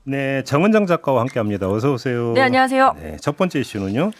네, 정은정 작가와 함께합니다. 어서 오세요. 네, 안녕하세요. 네, 첫 번째 이슈는요.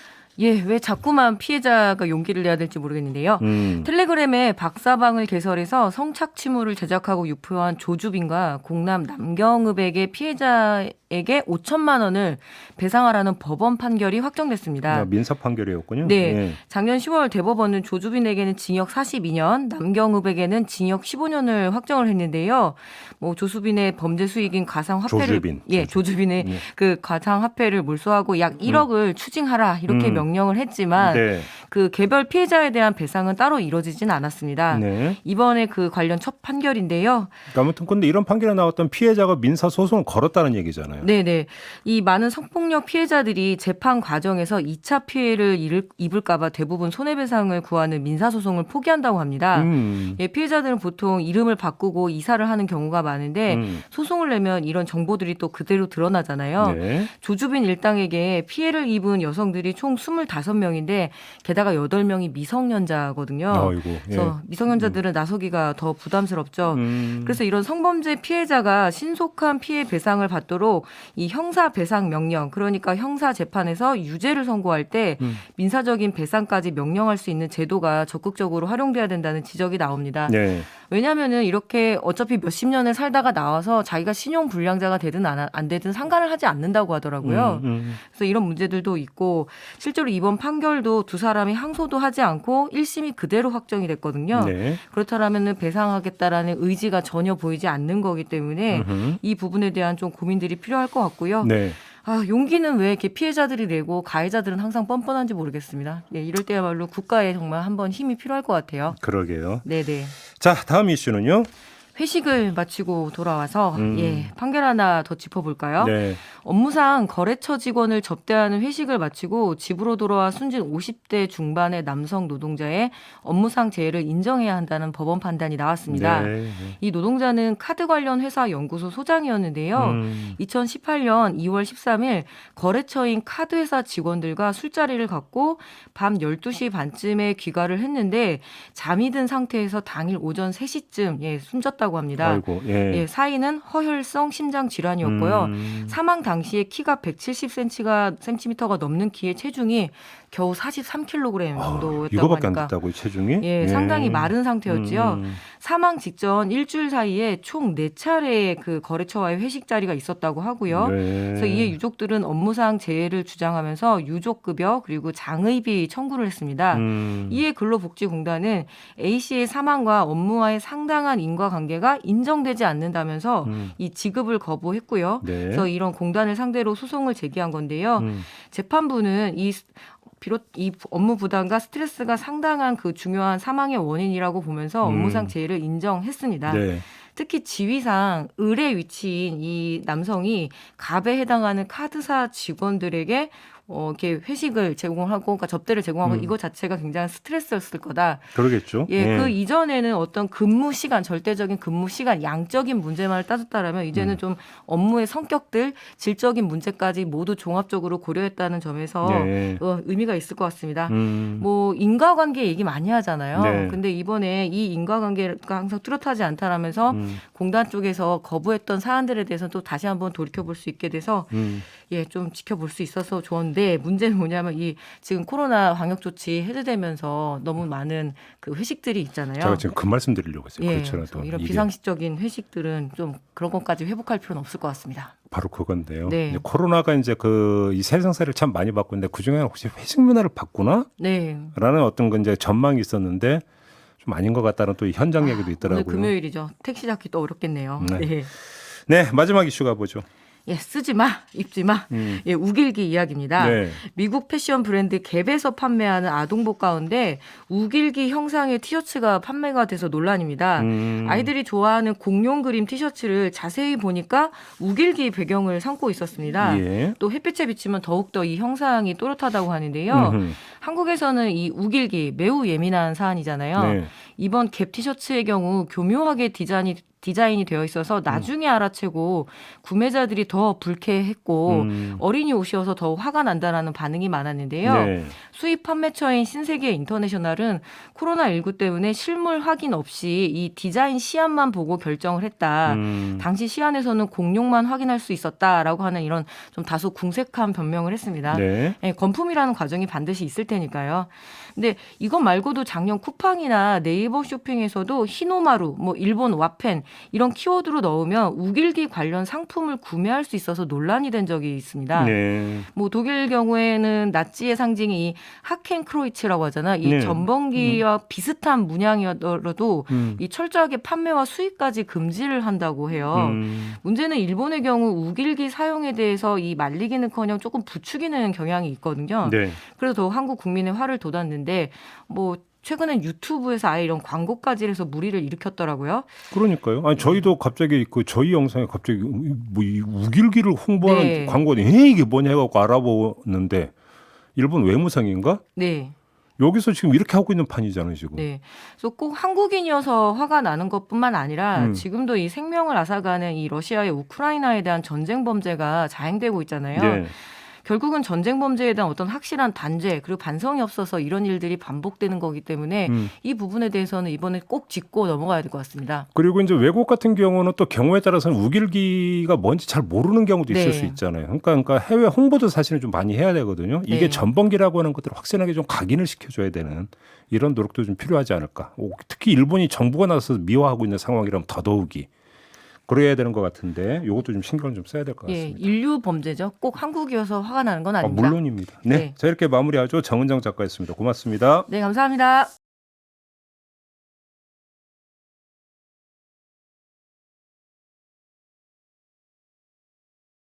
예, 왜 자꾸만 피해자가 용기를 내야 될지 모르겠는데요. 텔레그램에 박사방을 개설해서 성착취물을 제작하고 유포한 조주빈과 공남 남경읍에게 피해자에게 5천만 원을 배상하라는 법원 판결이 확정됐습니다. 민사 판결이었군요. 네, 네. 작년 10월 대법원은 조주빈에게는 징역 42년, 남경읍에게는 징역 15년을 확정을 했는데요. 뭐 조수빈의 범죄 수익인 가상화폐를 조주빈의 그 가상화폐를 몰수하고 약 1억을 추징하라 이렇게 명령을 했지만 네. 그 개별 피해자에 대한 배상은 따로 이뤄지진 않았습니다. 네. 이번에 그 관련 첫 판결인데요. 아무튼 근데 이런 판결에 나왔던 피해자가 민사 소송을 걸었다는 얘기잖아요. 네네. 이 많은 성폭력 피해자들이 재판 과정에서 2차 피해를 입을까 봐 대부분 손해배상을 구하는 민사소송을 포기한다고 합니다. 예, 피해자들은 보통 이름을 바꾸고 이사를 하는 경우가 많은데 소송을 내면 이런 정보들이 또 그대로 드러나잖아요. 네. 조주빈 일당에게 피해를 입은 여성들이 총 25명인데 게다가 8명이 미성년자거든요. 아이고, 그래서 미성년자들은 나서기가 더 부담스럽죠. 그래서 이런 성범죄 피해자가 신속한 피해 배상을 받도록 이 형사 배상 명령, 그러니까 형사 재판에서 유죄를 선고할 때 민사적인 배상까지 명령할 수 있는 제도가 적극적으로 활용돼야 된다는 지적이 나옵니다. 네. 왜냐하면은 이렇게 어차피 몇십 년을 살다가 나와서 자기가 신용 불량자가 되든 안 되든 상관을 하지 않는다고 하더라고요. 그래서 이런 문제들도 있고 실제로 이번 판결도 두 사람이 항소도 하지 않고 1심이 그대로 확정이 됐거든요. 네. 그렇다면은 배상하겠다라는 의지가 전혀 보이지 않는 거기 때문에 이 부분에 대한 좀 고민들이 필요할 것 같고요. 네. 아, 용기는 왜 이렇게 피해자들이 내고 가해자들은 항상 뻔뻔한지 모르겠습니다. 네, 이럴 때야말로 국가에 정말 한번 힘이 필요할 것 같아요. 그러게요. 네네. 자, 다음 이슈는요. 회식을 마치고 돌아와서 판결 하나 더 짚어볼까요? 네. 업무상 거래처 직원을 접대하는 회식을 마치고 집으로 돌아와 순진 50대 중반의 남성 노동자의 업무상 재해를 인정해야 한다는 법원 판단이 나왔습니다. 네. 이 노동자는 카드 관련 회사 연구소 소장이었는데요. 2018년 2월 13일 거래처인 카드회사 직원들과 술자리를 갖고 밤 12시 반쯤에 귀가를 했는데 잠이 든 상태에서 당일 오전 3시쯤 숨졌다고 합니다. 아이고, 예. 사인은 허혈성 심장 질환이었고요. 사망 당시에 키가 170cm가 넘는 키에 체중이 겨우 43kg 정도였다고 이거밖에 안 하니까 됐다고요, 체중이? 상당히 마른 상태였지요. 사망 직전 일주일 사이에 총 4차례의 그 거래처와의 회식 자리가 있었다고 하고요. 네. 그래서 이에 유족들은 업무상 재해를 주장하면서 유족급여 그리고 장의비 청구를 했습니다. 이에 근로복지공단은 A씨의 사망과 업무와의 상당한 인과관계가 인정되지 않는다면서 이 지급을 거부했고요. 네. 그래서 이런 공단을 상대로 소송을 제기한 건데요. 재판부는 비롯 이 업무 부담과 스트레스가 상당한 그 중요한 사망의 원인이라고 보면서 업무상 재해를 인정했습니다. 네. 특히 지위상 을의 위치인 이 남성이 갑에 해당하는 카드사 직원들에게 이렇게 회식을 제공하고, 그러니까 접대를 제공하고 이거 자체가 굉장히 스트레스였을 거다. 그러겠죠. 그 이전에는 어떤 근무 시간, 절대적인 근무 시간, 양적인 문제만을 따졌다라면 이제는 좀 업무의 성격들, 질적인 문제까지 모두 종합적으로 고려했다는 점에서 의미가 있을 것 같습니다. 뭐 인과관계 얘기 많이 하잖아요. 네. 근데 이번에 이 인과관계가 항상 뚜렷하지 않다라면서 공단 쪽에서 거부했던 사안들에 대해서 또 다시 한번 돌이켜볼 수 있게 돼서 좀 지켜볼 수 있어서 좋은데 문제는 뭐냐면 이 지금 코로나 방역 조치 해제되면서 너무 많은 그 회식들이 있잖아요. 제가 지금 그 말씀 드리려고 했어요. 그렇죠. 이런 비상식적인 회식들은 좀 그런 것까지 회복할 필요는 없을 것 같습니다. 바로 그건데요. 네. 이제 코로나가 이제 이 세상사를 참 많이 바꾸는데 그 중에 혹시 회식 문화를 바꾸나? 네. 라는 어떤 그 이제 전망이 있었는데 좀 아닌 것 같다는 또 이 현장 얘기도 있더라고요. 오늘 금요일이죠. 택시 잡기 또 어렵겠네요. 네. 네, 마지막 이슈가 뭐죠? 쓰지 마, 입지 마. 우길기 이야기입니다. 네. 미국 패션 브랜드 갭에서 판매하는 아동복 가운데 우길기 형상의 티셔츠가 판매가 돼서 논란입니다. 아이들이 좋아하는 공룡 그림 티셔츠를 자세히 보니까 우길기 배경을 삼고 있었습니다. 또 햇빛에 비치면 더욱더 이 형상이 또렷하다고 하는데요. 한국에서는 이 우길기 매우 예민한 사안이잖아요. 이번 갭 티셔츠의 경우 교묘하게 디자인이 되어 있어서 나중에 알아채고 구매자들이 더 불쾌했고 어린이 옷이어서 더 화가 난다라는 반응이 많았는데요. 네. 수입 판매처인 신세계 인터내셔널은 코로나19 때문에 실물 확인 없이 이 디자인 시안만 보고 결정을 했다. 당시 시안에서는 공룡만 확인할 수 있었다라고 하는 이런 좀 다소 궁색한 변명을 했습니다. 네. 예, 건품이라는 과정이 반드시 있을 테니까요. 근데 이것 말고도 작년 쿠팡이나 네이버 쇼핑에서도 히노마루, 뭐 일본 와펜 이런 키워드로 넣으면 우길기 관련 상품을 구매할 수 있어서 논란이 된 적이 있습니다. 네. 뭐 독일 경우에는 나치의 상징이 이 하켄크로이츠라고 하잖아. 이 네. 전범기와 비슷한 문양이어도 이 철저하게 판매와 수입까지 금지를 한다고 해요. 문제는 일본의 경우 우길기 사용에 대해서 이 말리기는커녕 조금 부추기는 경향이 있거든요. 네. 그래서 더 한국 국민의 화를 돋았는데 뭐 최근엔 유튜브에서 아예 이런 광고까지 해서 물의를 일으켰더라고요. 그러니까요. 아니 저희도 갑자기 그 저희 영상에 갑자기 뭐 이 우길기를 홍보하는 네. 광고니 이게 뭐냐 해갖고 알아보는데 일본 외무상인가? 네. 여기서 지금 이렇게 하고 있는 판이잖아요 지금. 네. 그래서 꼭 한국인이어서 화가 나는 것뿐만 아니라 지금도 이 생명을 앗아가는 이 러시아의 우크라이나에 대한 전쟁 범죄가 자행되고 있잖아요. 네. 결국은 전쟁 범죄에 대한 어떤 확실한 단죄 그리고 반성이 없어서 이런 일들이 반복되는 거기 때문에 이 부분에 대해서는 이번에 꼭 짚고 넘어가야 될 것 같습니다. 그리고 이제 외국 같은 경우는 또 경우에 따라서는 우길기가 뭔지 잘 모르는 경우도 있을 네. 수 있잖아요. 그러니까 해외 홍보도 사실은 좀 많이 해야 되거든요. 이게 네. 전범기라고 하는 것들을 확실하게 좀 각인을 시켜줘야 되는 이런 노력도 좀 필요하지 않을까. 특히 일본이 정부가 나서서 미화하고 있는 상황이라면 더더욱이 그래야 되는 것 같은데 이것도 좀 신경을 좀 써야 될 것 예, 같습니다. 인류 범죄죠. 꼭 한국이어서 화가 나는 건 아닙니다. 물론입니다. 네. 네. 자 이렇게 마무리하죠. 정은정 작가였습니다. 고맙습니다. 네, 감사합니다.